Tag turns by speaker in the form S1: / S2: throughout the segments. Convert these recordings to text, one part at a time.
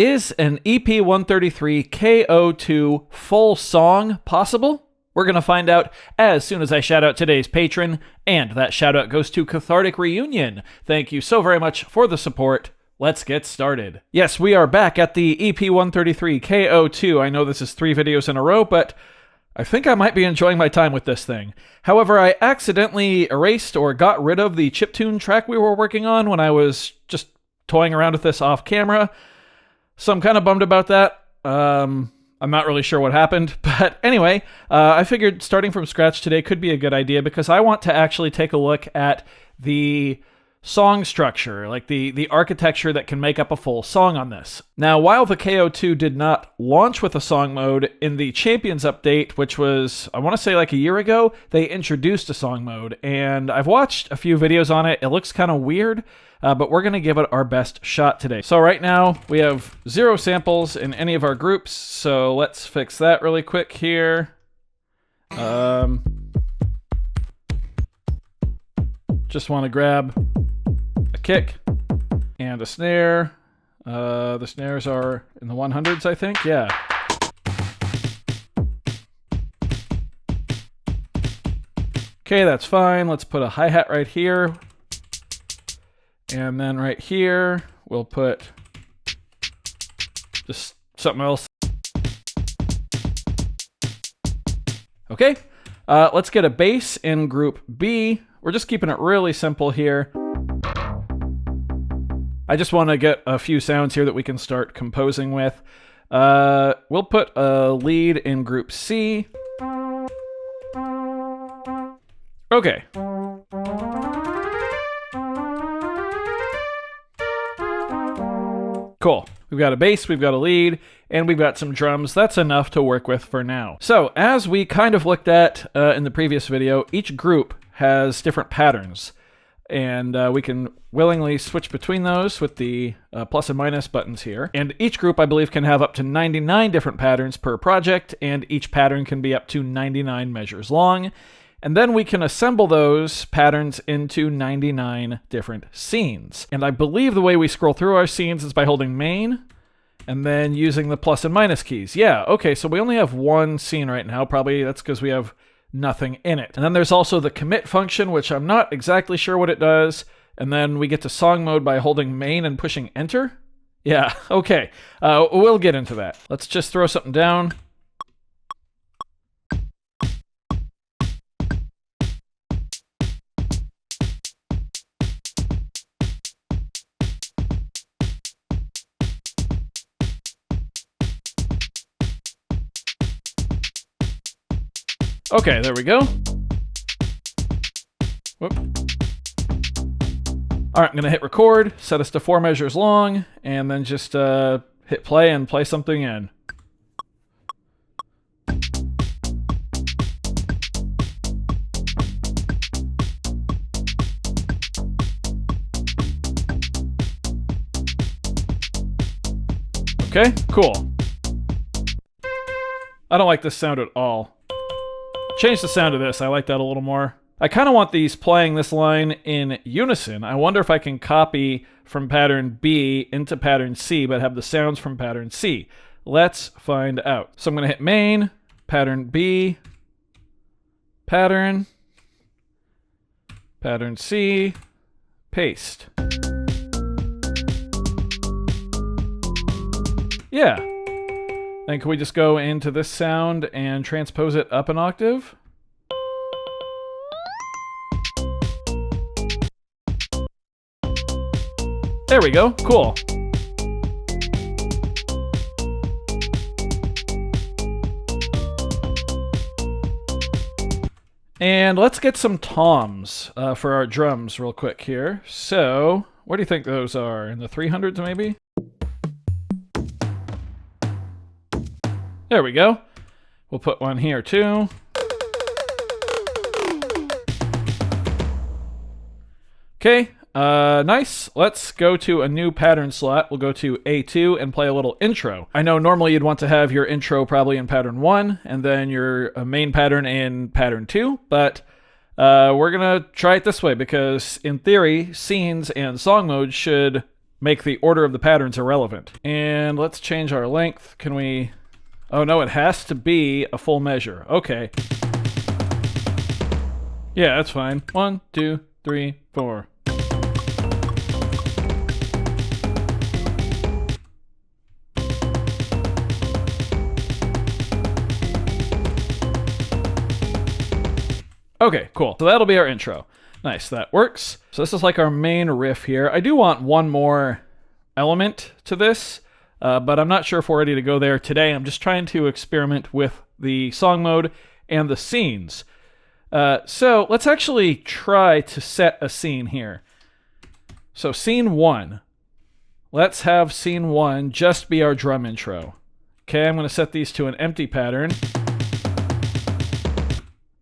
S1: Is an EP-133 KO2 full song possible? We're going to find out as soon as I shout out today's patron, and that shout out goes to Cathartic Reunion. Thank you so very much for the support. Let's get started. Yes, we are back at the EP-133 KO2. I know this is 3 videos in a row, but I think I might be enjoying my time with this thing. However, I accidentally erased or got rid of the chiptune track we were working on when I was just toying around with this off camera. So I'm kind of bummed about that. I'm not really sure what happened, but anyway, I figured starting from scratch today could be a good idea because I want to actually take a look at the song structure, like the architecture that can make up a full song on this. Now, while the KO2 did not launch with a song mode, in the Champions update, which was, I want to say like a year ago, they introduced a song mode, and I've watched a few videos on it. It looks kind of weird, but we're going to give it our best shot today. So right now, we have 0 samples in any of our groups, so let's fix that really quick here. Just want to grab a kick and a snare. The snares are in the 100s, I think. Yeah. Okay, that's fine. Let's put a hi-hat right here. And then right here, we'll put just something else. Okay, let's get a bass in group B. We're just keeping it really simple here. I just want to get a few sounds here that we can start composing with. We'll put a lead in group C. Okay. Cool. We've got a bass, we've got a lead, and we've got some drums. That's enough to work with for now. So, as we kind of looked at in the previous video, each group has different patterns. And we can willingly switch between those with the plus and minus buttons here. And each group, I believe, can have up to 99 different patterns per project, and each pattern can be up to 99 measures long. And then we can assemble those patterns into 99 different scenes. And I believe the way we scroll through our scenes is by holding main and then using the plus and minus keys. Yeah, okay, so we only have one scene right now. Probably that's because we have nothing in it. And then there's also the commit function, which I'm not exactly sure what it does. And then we get to song mode by holding main and pushing enter. Yeah, okay. We'll get into that. Let's just throw something down. Okay, there we go. Whoop. All right, I'm going to hit record, set us to 4 measures long, and then just hit play and play something in. Okay, cool. I don't like this sound at all. Change the sound of this. I like that a little more. I kind of want these playing this line in unison. I wonder if I can copy from pattern B into pattern C, but have the sounds from pattern C. Let's find out. So I'm going to hit main, pattern B, pattern C, paste. Yeah. Then can we just go into this sound and transpose it up an octave? There we go. Cool. And let's get some toms for our drums real quick here. So, what do you think those are? In the 300s maybe? There we go. We'll put one here too. Okay, nice. Let's go to a new pattern slot. We'll go to A2 and play a little intro. I know normally you'd want to have your intro probably in pattern 1 and then your main pattern in pattern 2, but we're gonna try it this way because in theory, scenes and song mode should make the order of the patterns irrelevant. And let's change our length. Can we... Oh no, it has to be a full measure. Okay. Yeah, that's fine. 1, 2, 3, 4. Okay, cool. So that'll be our intro. Nice, that works. So this is like our main riff here. I do want one more element to this, but I'm not sure if we're ready to go there today. I'm just trying to experiment with the song mode and the scenes. So let's actually try to set a scene here. So scene 1. Let's have scene 1 just be our drum intro. Okay, I'm going to set these to an empty pattern.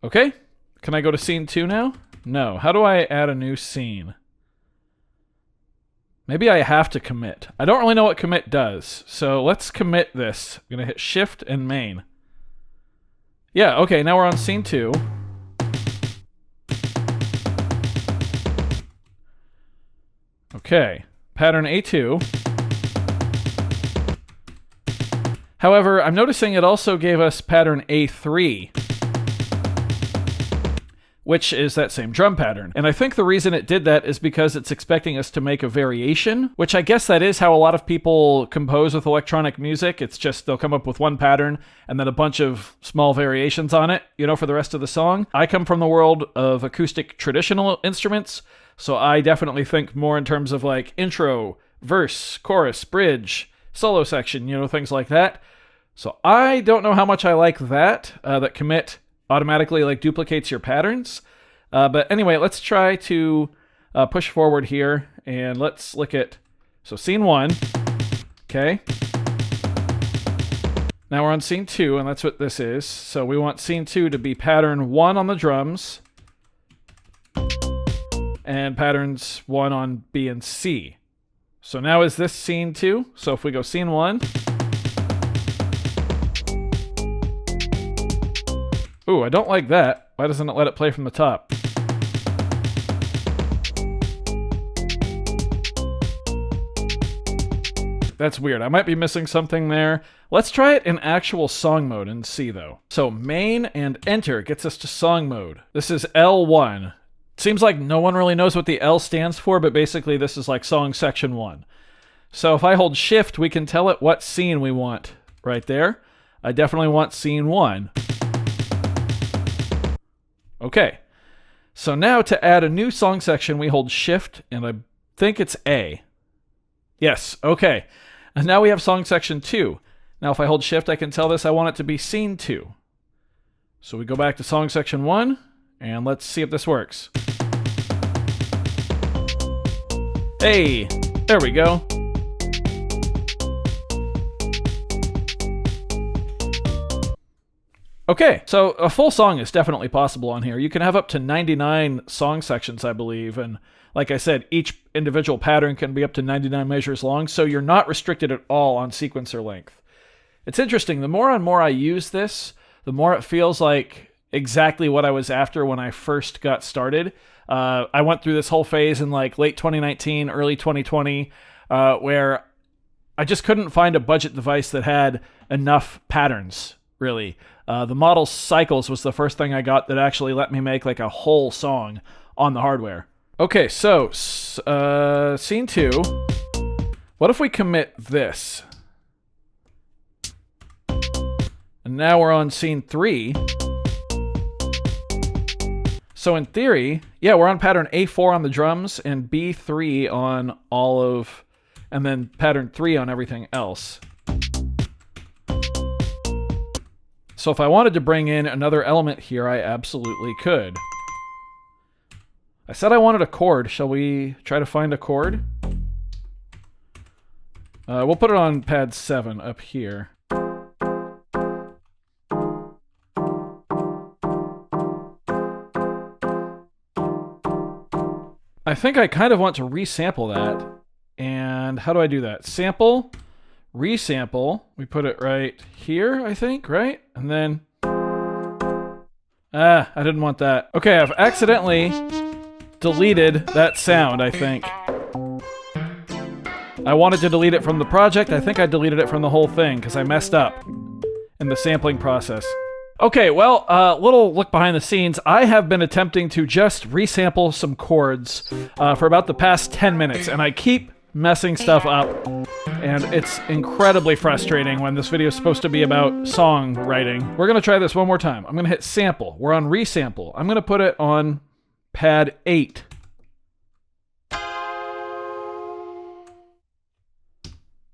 S1: Okay. Can I go to scene 2 now? No. How do I add a new scene? Maybe I have to commit. I don't really know what commit does, so let's commit this. I'm going to hit Shift and main. Yeah, okay, now we're on scene 2. Okay, pattern A2. However, I'm noticing it also gave us pattern A3, which is that same drum pattern. And I think the reason it did that is because it's expecting us to make a variation, which I guess that is how a lot of people compose with electronic music. It's just they'll come up with one pattern and then a bunch of small variations on it, you know, for the rest of the song. I come from the world of acoustic traditional instruments, so I definitely think more in terms of like intro, verse, chorus, bridge, solo section, you know, things like that. So I don't know how much I like that, that commit automatically like duplicates your patterns. But anyway, let's try to push forward here and let's look at, so scene 1, okay. Now we're on scene 2 and that's what this is. So we want scene 2 to be pattern 1 on the drums and patterns 1 on B and C. So now is this scene 2? So if we go scene 1, ooh, I don't like that. Why doesn't it let it play from the top? That's weird. I might be missing something there. Let's try it in actual song mode and see, though. So main and enter gets us to song mode. This is L1. Seems like no one really knows what the L stands for, but basically this is like song section 1. So if I hold shift, we can tell it what scene we want right there. I definitely want scene 1. Okay, so now to add a new song section, we hold Shift, and I think it's A. Yes, okay. And now we have song section 2. Now if I hold Shift, I can tell this I want it to be scene 2. So we go back to song section 1, and let's see if this works. Hey, there we go. Okay, so a full song is definitely possible on here. You can have up to 99 song sections, I believe, and like I said, each individual pattern can be up to 99 measures long, so you're not restricted at all on sequencer length. It's interesting, the more and more I use this, the more it feels like exactly what I was after when I first got started. I went through this whole phase in like late 2019, early 2020, where I just couldn't find a budget device that had enough patterns, really. The Model Cycles was the first thing I got that actually let me make like a whole song on the hardware. Okay, so scene 2. What if we commit this? And now we're on scene 3. So in theory, yeah, we're on pattern A4 on the drums and B3 on all of, and then pattern 3 on everything else. So if I wanted to bring in another element here, I absolutely could. I said I wanted a chord. Shall we try to find a chord? We'll put it on pad 7 up here. I think I kind of want to resample that. And how do I do that? Sample, resample. We put it right here, I think, right? And then... I didn't want that. Okay, I've accidentally deleted that sound, I think. I wanted to delete it from the project. I think I deleted it from the whole thing because I messed up in the sampling process. Okay, well, little look behind the scenes. I have been attempting to just resample some chords for about the past 10 minutes, and I keep messing stuff up, and it's incredibly frustrating when this video is supposed to be about songwriting. We're gonna try this one more time. I'm gonna hit sample. We're on resample. I'm gonna put it on pad 8.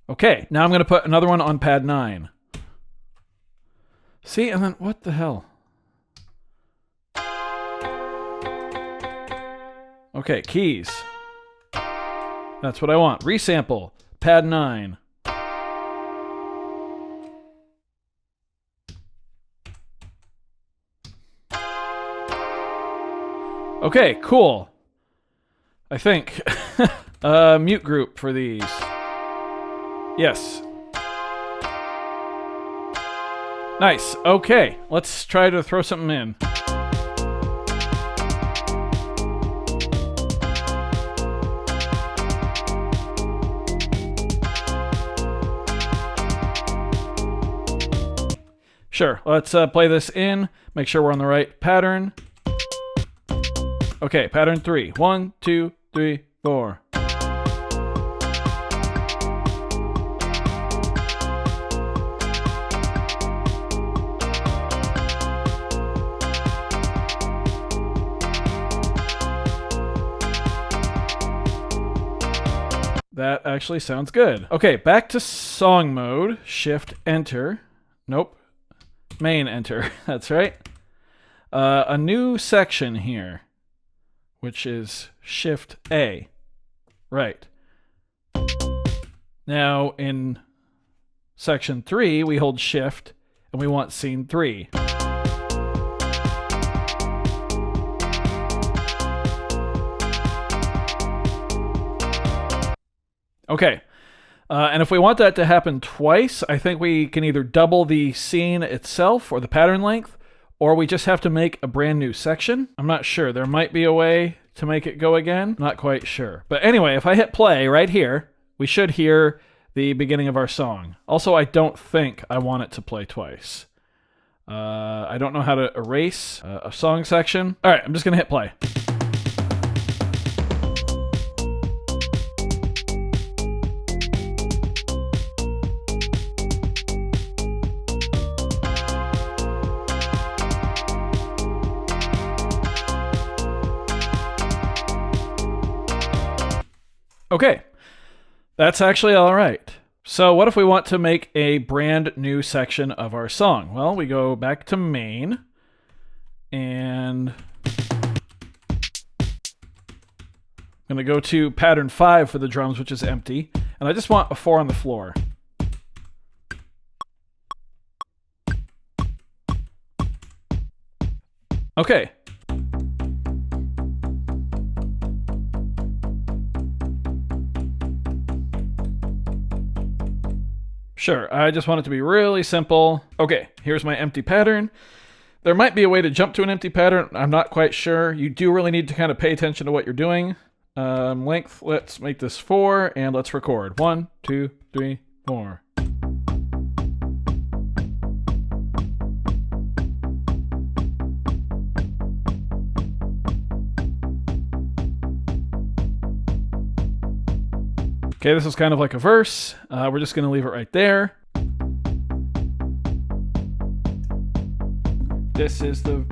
S1: Okay, now I'm gonna put another one on pad 9. See, and then what the hell? Okay, keys. That's what I want. Resample. Pad 9. Okay, cool. I think. Mute group for these. Yes. Nice. Okay, let's try to throw something in. Sure, let's play this in, make sure we're on the right pattern. Okay, pattern 3. 1, 2, 3, 4. That actually sounds good. Okay, back to song mode. Shift enter. Nope. Main enter. That's right. A new section here, which is Shift A. Right. Now in section 3, we hold Shift and we want scene 3. Okay. And if we want that to happen twice, I think we can either double the scene itself or the pattern length, or we just have to make a brand new section. I'm not sure. There might be a way to make it go again. Not quite sure. But anyway, if I hit play right here, we should hear the beginning of our song. Also, I don't think I want it to play twice. I don't know how to erase a song section. All right, I'm just going to hit play. Okay, that's actually all right. So what if we want to make a brand new section of our song? Well, we go back to main, and I'm going to go to pattern 5 for the drums, which is empty, and I just want a 4 on the floor. Okay. Sure, I just want it to be really simple. Okay, here's my empty pattern. There might be a way to jump to an empty pattern. I'm not quite sure. You do really need to kind of pay attention to what you're doing. Length, let's make this 4, and let's record. 1, 2, 3, 4. Okay, this is kind of like a verse. We're just going to leave it right there. This is the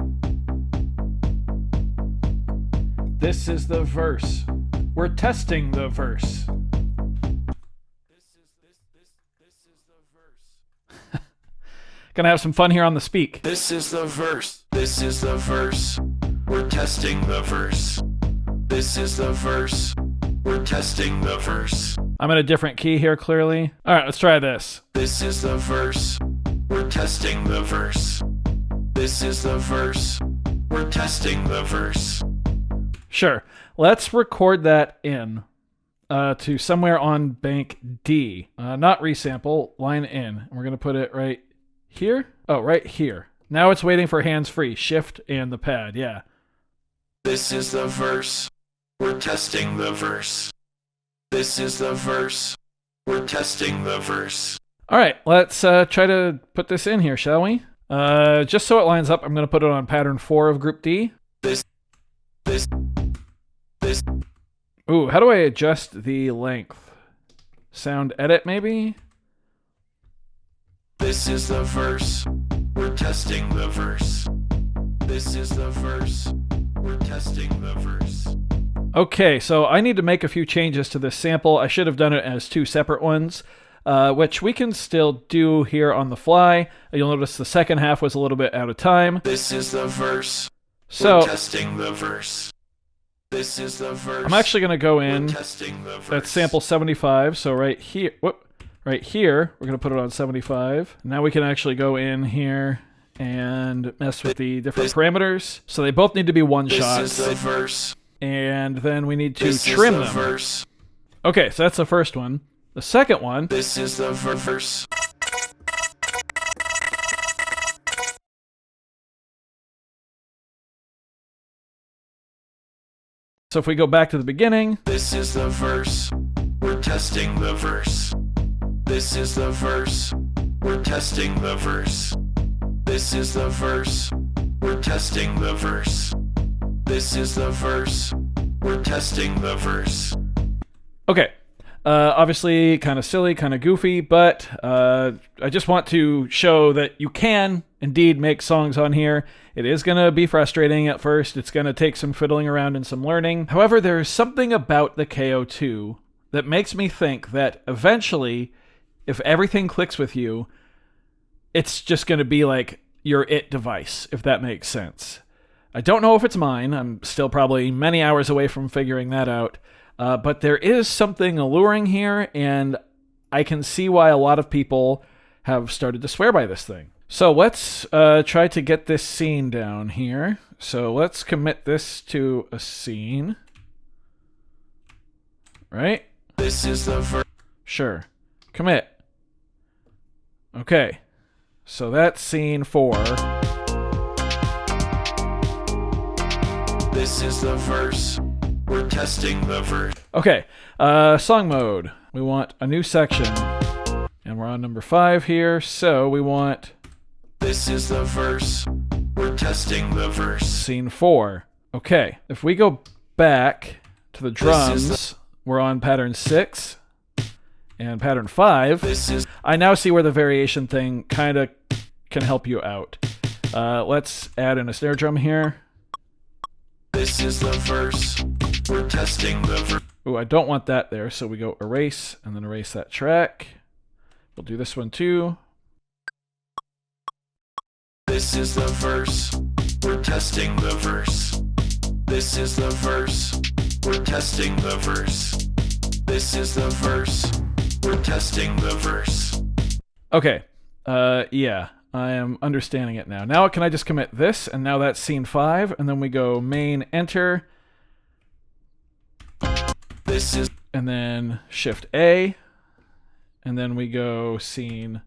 S1: verse. We're testing the verse. This is the verse. Gonna have some fun here on the speak.
S2: This is the verse. This is the verse. We're testing the verse. This is the verse. We're testing the verse.
S1: I'm in a different key here, clearly. All right, let's try this.
S2: This is the verse. We're testing the verse. This is the verse. We're testing the verse.
S1: Sure. Let's record that in to somewhere on bank D. Not resample, line in. And we're going to put it right here. Oh, right here. Now it's waiting for hands-free. Shift and the pad, yeah.
S2: This is the verse. We're testing the verse. This is the verse. We're testing the verse.
S1: All right, let's try to put this in here, shall we? Just so it lines up, I'm going to put it on pattern 4 of group D.
S2: This.
S1: Ooh, how do I adjust the length? Sound edit, maybe?
S2: This is the verse. We're testing the verse. This is the verse. We're testing the verse.
S1: Okay, so I need to make a few changes to this sample. I should have done it as 2 separate ones, which we can still do here on the fly. You'll notice the second half was a little bit out of time.
S2: This is the verse.
S1: So
S2: we're testing the verse. This is the verse.
S1: I'm actually going to go
S2: We're
S1: in.
S2: testing the verse.
S1: That's sample 75. So right here, right here, we're going to put it on 75. Now we can actually go in here and mess with the different parameters. So they both need to be one shots.
S2: This is the verse.
S1: And then we need to
S2: This
S1: trim
S2: is the
S1: them.
S2: Verse.
S1: Okay, so that's the first one. The second one.
S2: This is the verse.
S1: So if we go back to the beginning.
S2: This is the verse. We're testing the verse. This is the verse. We're testing the verse. This is the verse. We're testing the verse. This is the verse. We're testing the verse.
S1: Okay. Obviously kind of silly, kind of goofy, but I just want to show that you can indeed make songs on here. It is going to be frustrating at first. It's going to take some fiddling around and some learning. However, there is something about the KO2 that makes me think that eventually, if everything clicks with you, it's just going to be like your it device, if that makes sense. I don't know if it's mine. I'm still probably many hours away from figuring that out. But there is something alluring here, and I can see why a lot of people have started to swear by this thing. So let's try to get this scene down here. So let's commit this to a scene. Right?
S2: This is the verse.
S1: Sure. Commit. Okay. So that's scene 4.
S2: This is the verse. We're testing the verse.
S1: Okay. Song mode. We want a new section. And we're on number 5 here. So we want...
S2: This is the verse. We're testing the verse.
S1: Scene 4. Okay. If we go back to the drums, we're on pattern 6 and pattern 5. I now see where the variation thing kind of can help you out. Let's add in a snare drum here.
S2: This is the verse. We're testing the verse.
S1: Ooh, I don't want that there, so we go erase and then erase that track. We'll do this one too.
S2: This is the verse. We're testing the verse. This is the verse. We're testing the verse. This is the verse. We're testing the verse.
S1: Okay. Yeah, I am understanding it now. Now can I just commit this, and now that's scene 5, and then we go main, enter,
S2: This is...
S1: and then shift A, and then we go scene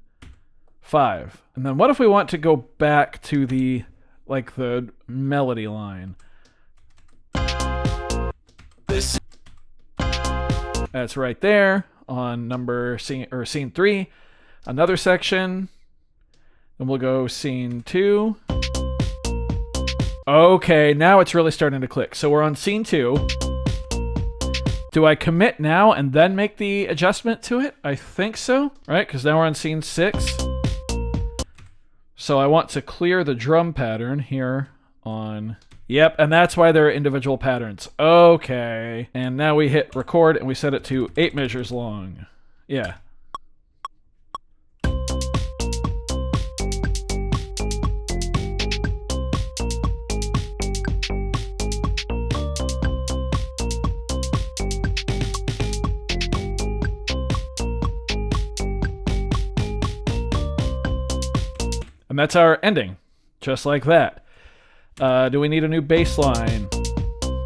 S1: 5. And then what if we want to go back to the melody line?
S2: This.
S1: That's right there on scene 3. Another section. Then we'll go scene 2. Okay, now it's really starting to click. So we're on scene 2. Do I commit now and then make the adjustment to it? I think so, right? Because now we're on scene 6. So I want to clear the drum pattern here on... Yep, and that's why there are individual patterns. Okay. And now we hit record and we set it to 8 measures long. Yeah. And that's our ending, just like that. Do we need a new bass line?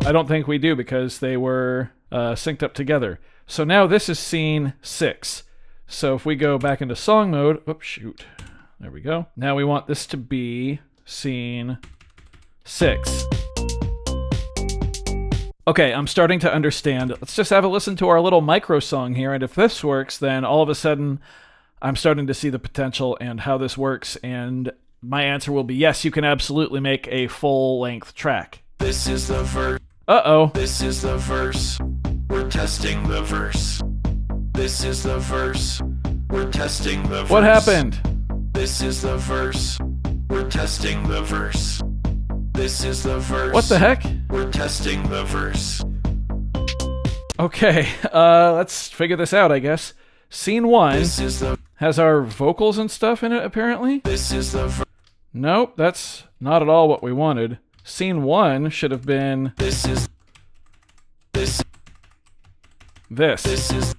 S1: I don't think we do because they were synced up together. So now this is scene 6. So if we go back into song mode, oops, shoot. There we go. Now we want this to be scene 6. Okay, I'm starting to understand. Let's just have a listen to our little micro song here, and if this works, then all of a sudden I'm starting to see the potential and how this works, and my answer will be yes, you can absolutely make a full-length track.
S2: This is the verse.
S1: Uh-oh.
S2: This is the verse. We're testing the verse. This is the verse. We're testing the verse.
S1: What happened?
S2: This is the verse. We're testing the verse. This is the verse.
S1: What the heck?
S2: We're testing the verse.
S1: Okay, let's figure this out, I guess. Scene 1 has our vocals and stuff in it, apparently.
S2: This is the verse.
S1: Nope, that's not at all what we wanted. Scene 1 should have been
S2: This is
S1: this.
S2: this is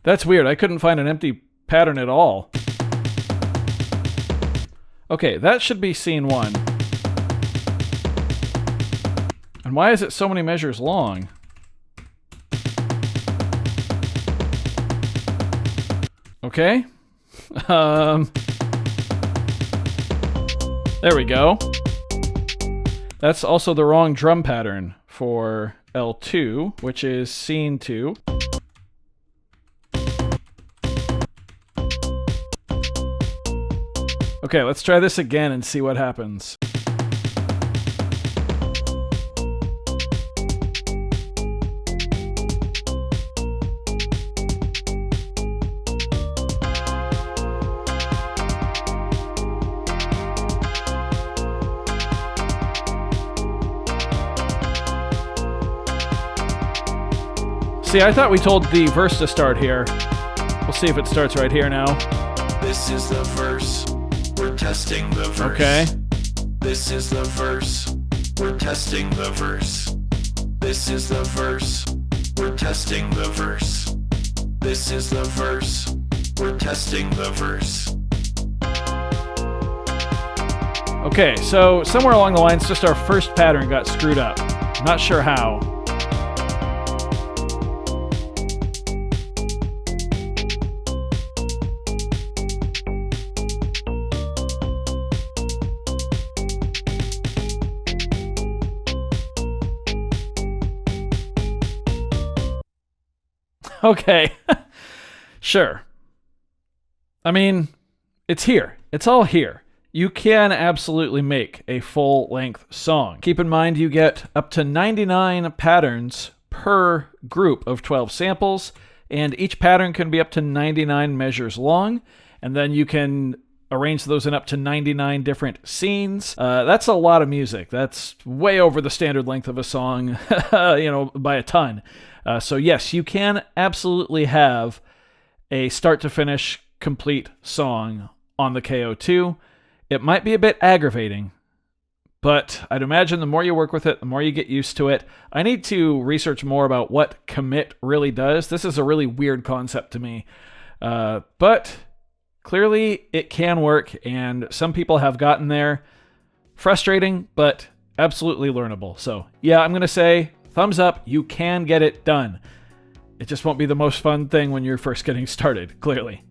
S1: That's weird. I couldn't find an empty pattern at all. Okay, that should be scene 1. And why is it so many measures long? Okay. There we go. That's also the wrong drum pattern for L2, which is scene 2. Okay, let's try this again and see what happens. See, I thought we told the verse to start here. We'll see if it starts right here now.
S2: This is the verse. We're testing the verse.
S1: Okay.
S2: This is the verse. We're testing the verse. This is the verse. We're testing the verse. This is the verse. We're testing the verse.
S1: Okay, so somewhere along the lines, just our first pattern got screwed up. Not sure how. Okay, sure. I mean, it's here. It's all here. You can absolutely make a full-length song. Keep in mind you get up to 99 patterns per group of 12 samples, and each pattern can be up to 99 measures long, and then you can arrange those in up to 99 different scenes. That's a lot of music. That's way over the standard length of a song, by a ton. So yes, you can absolutely have a start-to-finish complete song on the KO2. It might be a bit aggravating, but I'd imagine the more you work with it, the more you get used to it. I need to research more about what commit really does. This is a really weird concept to me. But clearly it can work, and some people have gotten there. Frustrating, but absolutely learnable. So yeah, I'm going to say thumbs up, you can get it done. It just won't be the most fun thing when you're first getting started, clearly.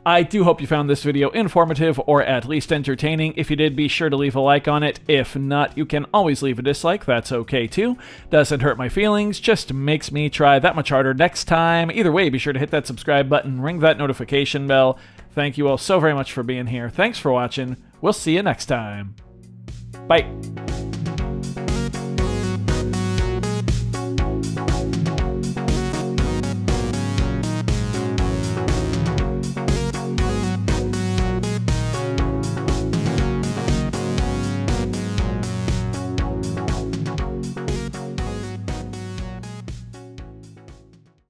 S1: I do hope you found this video informative or at least entertaining. If you did, be sure to leave a like on it. If not, you can always leave a dislike. That's okay too. Doesn't hurt my feelings, just makes me try that much harder next time. Either way, be sure to hit that subscribe button, ring that notification bell. Thank you all so very much for being here. Thanks for watching. We'll see you next time. Bye.